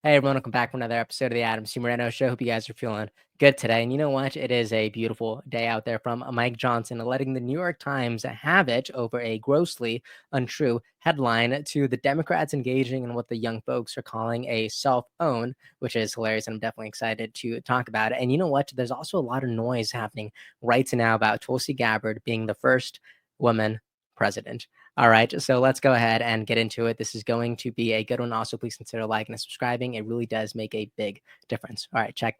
Hey everyone, welcome back for another episode of the Moreno Show. Hope you guys are feeling good today. And you know what? It is a beautiful day out there from Mike Johnson letting the New York Times have it over a grossly untrue headline to the Democrats engaging in what the young folks are calling a self-own, which is hilarious. And I'm definitely excited to talk about it. And you know what? There's also a lot of noise happening right now about Tulsi Gabbard being the first woman president. All right, so let's go ahead and get into it. This is going to be a good one. Also, please consider liking and subscribing. It really does make a big difference. All right, check.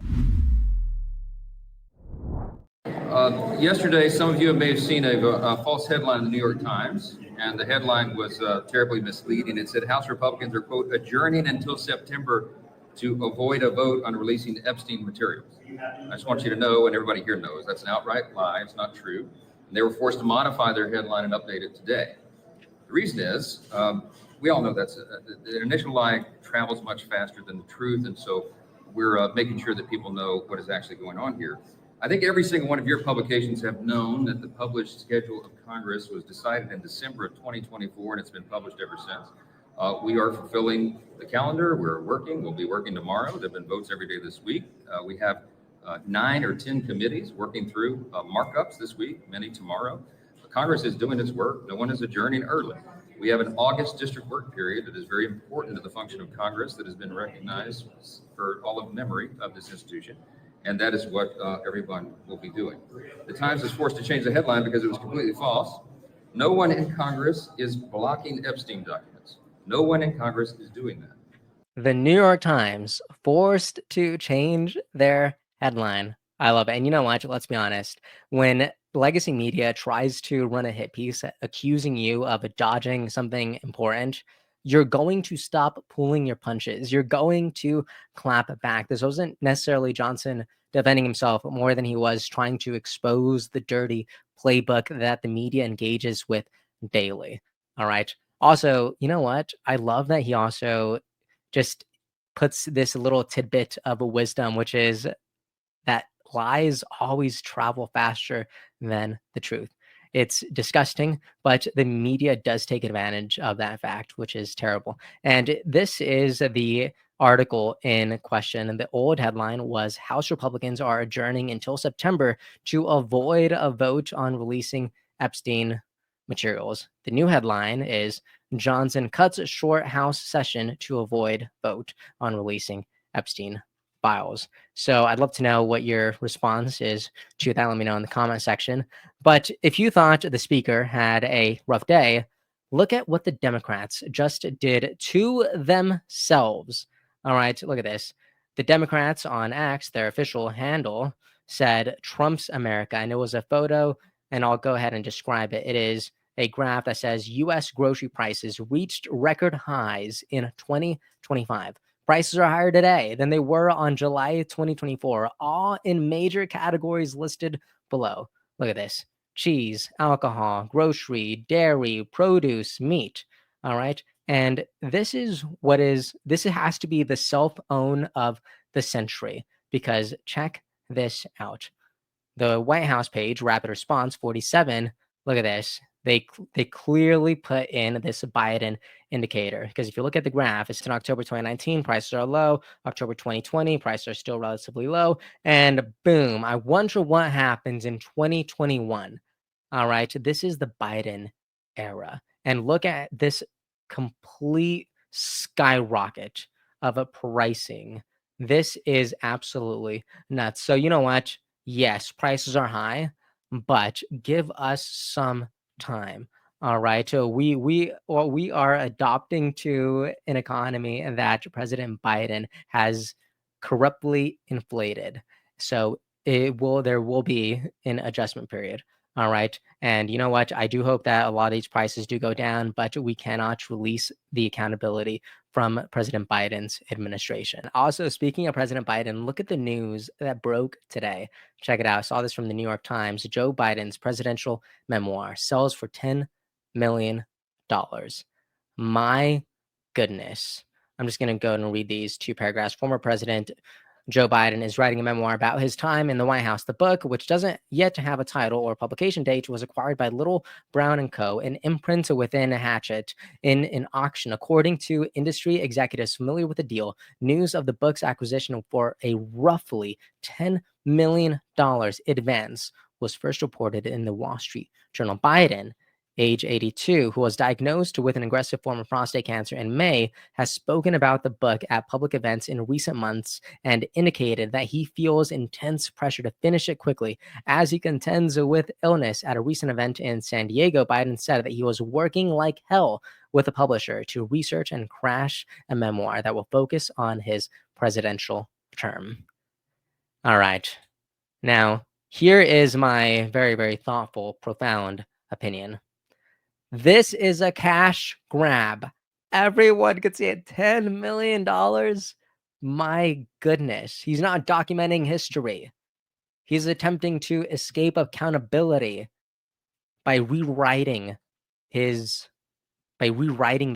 Yesterday, some of you may have seen a false headline in the New York Times, and the headline was terribly misleading. It said House Republicans are, quote, adjourning until September to avoid a vote on releasing Epstein materials. I just want you to know, and everybody here knows, that's an outright lie. It's not true. And they were forced to modify their headline and update it today. The reason is, we all know the initial lie travels much faster than the truth, and so we're making sure that people know what is actually going on here. I think every single one of your publications have known that the published schedule of Congress was decided in December of 2024, and it's been published ever since. We are fulfilling the calendar. We're working. We'll be working tomorrow. There have been votes every day this week. We have 9 or 10 committees working through markups this week, many tomorrow. Congress is doing its work. No one is adjourning early. We have an August district work period that is very important to the function of Congress that has been recognized for all of memory of this institution. And that is what everyone will be doing. The Times was forced to change the headline because it was completely false. No one in Congress is blocking Epstein documents. No one in Congress is doing that. The New York Times forced to change their headline. I love it. And you know what? Let's be honest. When legacy media tries to run a hit piece accusing you of dodging something important, you're going to stop pulling your punches. You're going to clap back. This wasn't necessarily Johnson defending himself more than he was trying to expose the dirty playbook that the media engages with daily. All right. Also, you know what? I love that he also just puts this little tidbit of a wisdom, which is that lies always travel faster than the truth. It's disgusting, but the media does take advantage of that fact, which is terrible. And this is the article in question. And the old headline was House Republicans are adjourning until September to avoid a vote on releasing Epstein materials. The new headline is Johnson cuts short House session to avoid vote on releasing Epstein files. So I'd love to know what your response is to that. Let me know in the comment section. But if you thought the speaker had a rough day, look at what the Democrats just did to themselves. All right, look at this. The Democrats on X, their official handle, said Trump's America. And it was a photo, and I'll go ahead and describe it. It is a graph that says U.S. grocery prices reached record highs in 2025. Prices are higher today than they were on July 2024, all in major categories listed below. Look at this. Cheese, alcohol, grocery, dairy, produce, meat. All right. And this has to be the self-own of the century, because check this out. The White House page, rapid response 47. Look at this. They clearly put in this Biden indicator, because if you look at the graph, it's in October 2019, prices are low. October 2020, prices are still relatively low. And boom, I wonder what happens in 2021. All right, this is the Biden era. And look at this complete skyrocket of a pricing. This is absolutely nuts. So you know what? Yes, prices are high, but give us some time. All right. So we are adopting to an economy that President Biden has corruptly inflated. So there will be an adjustment period. All right. And you know what? I do hope that a lot of these prices do go down, but we cannot release the accountability from President Biden's administration. Also, speaking of President Biden, look at the news that broke today. Check it out. I saw this from the New York Times. Joe Biden's presidential memoir sells for $10 million. My goodness. I'm just going to go and read these two paragraphs. Former President Joe Biden is writing a memoir about his time in the White House. The book, which doesn't yet have a title or publication date, was acquired by Little Brown & Co., an imprint within Hatchet, in an auction. According to industry executives familiar with the deal, news of the book's acquisition for a roughly $10 million advance was first reported in the Wall Street Journal. Biden, age 82, who was diagnosed with an aggressive form of prostate cancer in May, has spoken about the book at public events in recent months and indicated that he feels intense pressure to finish it quickly. As he contends with illness at a recent event in San Diego, Biden said that he was working like hell with a publisher to research and crash a memoir that will focus on his presidential term. All right. Now, here is my very, very thoughtful, profound opinion. This is a cash grab. Everyone could see it. $10 million. My goodness. He's not documenting history. He's attempting to escape accountability by rewriting the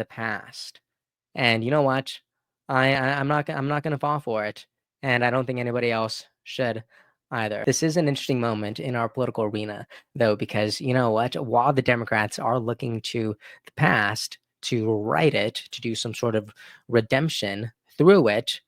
past. And you know what? I'm not going to fall for it. And I don't think anybody else should either. This is an interesting moment in our political arena, though, because you know what? While the Democrats are looking to the past to write it, to do some sort of redemption through it,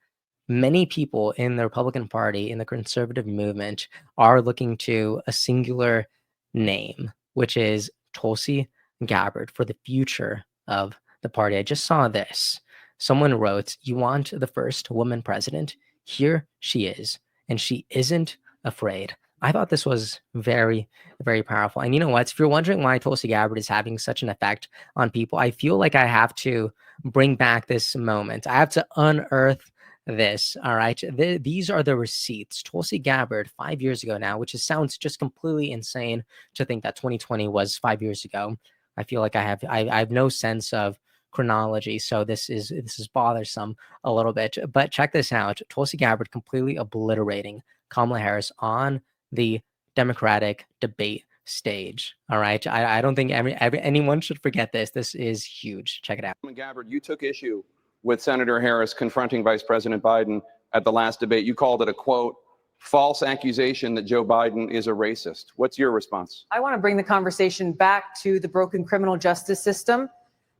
many people in the Republican Party, in the conservative movement, are looking to a singular name, which is Tulsi Gabbard, for the future of the party. I just saw this. Someone wrote, "You want the first woman president? Here she is, and she isn't afraid." I thought this was very, very powerful. And you know what? If you're wondering why Tulsi Gabbard is having such an effect on people, I feel like I have to bring back this moment. I have to unearth this. All right. These are the receipts. Tulsi Gabbard, 5 years ago now, which sounds just completely insane to think that 2020 was 5 years ago. I feel like I have no sense of chronology, so this is bothersome a little bit. But check this out: Tulsi Gabbard completely obliterating Kamala Harris on the Democratic debate stage. All right, I don't think anyone should forget this. This is huge. Check it out. Gabbard, you took issue with Senator Harris confronting Vice President Biden at the last debate. You called it a, quote, false accusation that Joe Biden is a racist. What's your response? I want to bring the conversation back to the broken criminal justice system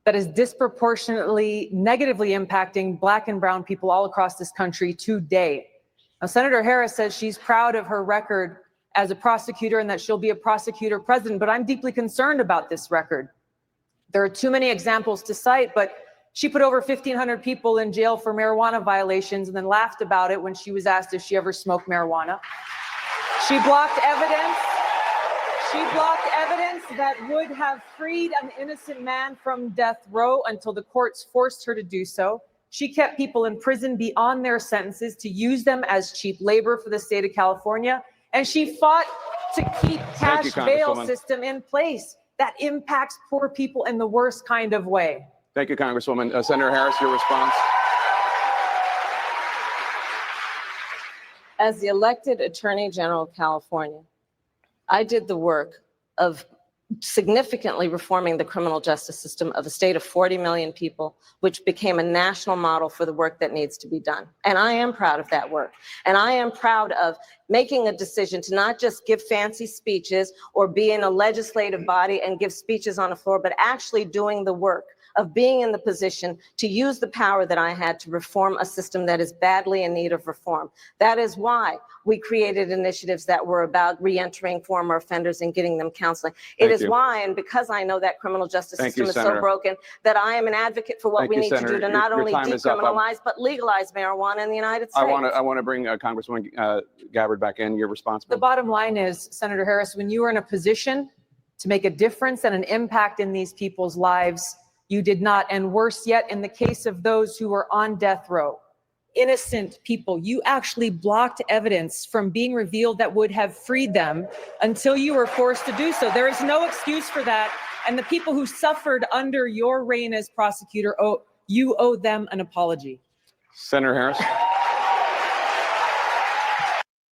that is disproportionately negatively impacting Black and brown people all across this country today. Now, Senator Harris says she's proud of her record as a prosecutor and that she'll be a prosecutor president, but I'm deeply concerned about this record. There are too many examples to cite, but she put over 1,500 people in jail for marijuana violations and then laughed about it when she was asked if she ever smoked marijuana. She blocked evidence. She blocked evidence that would have freed an innocent man from death row until the courts forced her to do so. She kept people in prison beyond their sentences to use them as cheap labor for the state of California. And she fought to keep cash bail system in place that impacts poor people in the worst kind of way. Thank you, Congresswoman. Senator Harris, your response. As the elected Attorney General of California, I did the work of significantly reforming the criminal justice system of a state of 40 million people, which became a national model for the work that needs to be done. And I am proud of that work. And I am proud of making a decision to not just give fancy speeches or be in a legislative body and give speeches on the floor, but actually doing the work of being in the position to use the power that I had to reform a system that is badly in need of reform. That is why we created initiatives that were about reentering former offenders and getting them counseling. It is why, and because I know that criminal justice system is so broken, that I am an advocate for what we need to do to not only decriminalize, but legalize marijuana in the United States. I want to bring Congresswoman Gabbard back in. Your response. The bottom line is, Senator Harris, when you are in a position to make a difference and an impact in these people's lives, you did not. And worse yet, in the case of those who were on death row, innocent people, you actually blocked evidence from being revealed that would have freed them until you were forced to do so. There is no excuse for that. And the people who suffered under your reign as prosecutor, you owe them an apology. Senator Harris.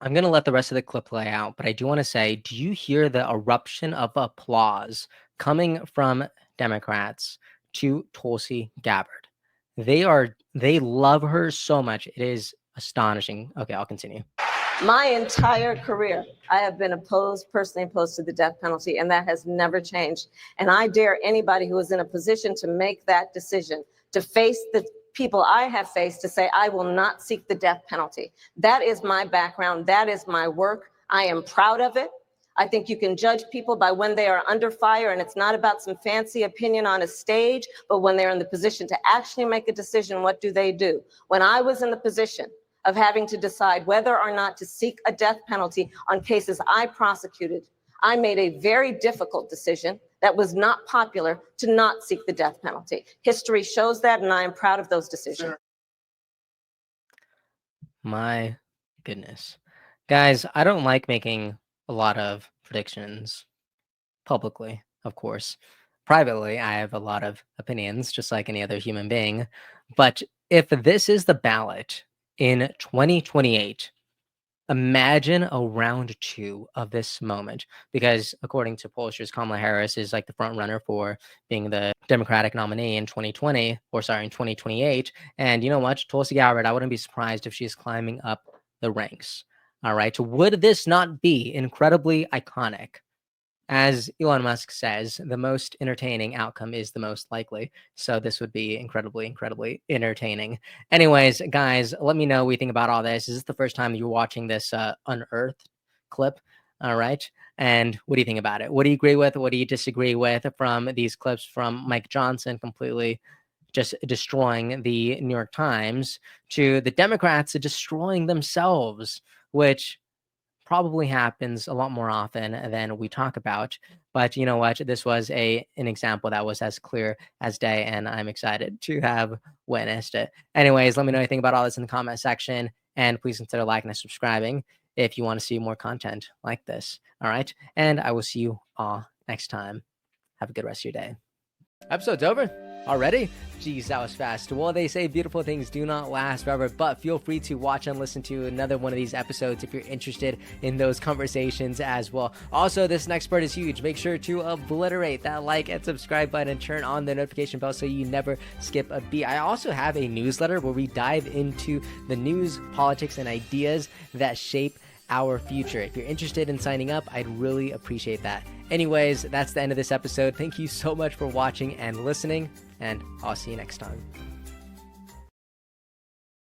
I'm going to let the rest of the clip play out, but I do want to say, do you hear the eruption of applause coming from Democrats to Tulsi Gabbard? They love her so much. It is astonishing. Okay, I'll continue. My entire career, I have been personally opposed to the death penalty, and that has never changed. And I dare anybody who is in a position to make that decision, to face the people I have faced, to say, I will not seek the death penalty. That is my background. That is my work. I am proud of it. I think you can judge people by when they are under fire, and it's not about some fancy opinion on a stage, but when they're in the position to actually make a decision, what do they do? When I was in the position of having to decide whether or not to seek a death penalty on cases I prosecuted, I made a very difficult decision that was not popular, to not seek the death penalty. History shows that, and I am proud of those decisions. My goodness. Guys, I don't like making a lot of predictions publicly, of course. Privately, I have a lot of opinions, just like any other human being. But if this is the ballot in 2028, imagine a round two of this moment, because according to pollsters, Kamala Harris is like the front runner for being the Democratic nominee in 2028. And you know what? Tulsi Gabbard, I wouldn't be surprised if she's climbing up the ranks. All right. Would this not be incredibly iconic? As Elon Musk says, the most entertaining outcome is the most likely. So this would be incredibly, incredibly entertaining. Anyways, guys, let me know what you think about all this. Is this the first time you're watching this unearthed clip? All right. And what do you think about it? What do you agree with? What do you disagree with from these clips from Mike Johnson completely just destroying the New York Times, to the Democrats destroying themselves, which probably happens a lot more often than we talk about. But you know what? This was an example that was as clear as day, and I'm excited to have witnessed it. Anyways, let me know anything about all this in the comment section, and please consider liking and subscribing if you want to see more content like this. All right, and I will see you all next time. Have a good rest of your day. Episode's over already? Geez, that was fast. Well, they say beautiful things do not last forever, but feel free to watch and listen to another one of these episodes if you're interested in those conversations as well. Also, this next part is huge. Make sure to obliterate that like and subscribe button and turn on the notification bell so you never skip a beat. I also have a newsletter where we dive into the news, politics, and ideas that shape our future. If you're interested in signing up, I'd really appreciate that. Anyways, that's the end of this episode. Thank you so much for watching and listening, and I'll see you next time.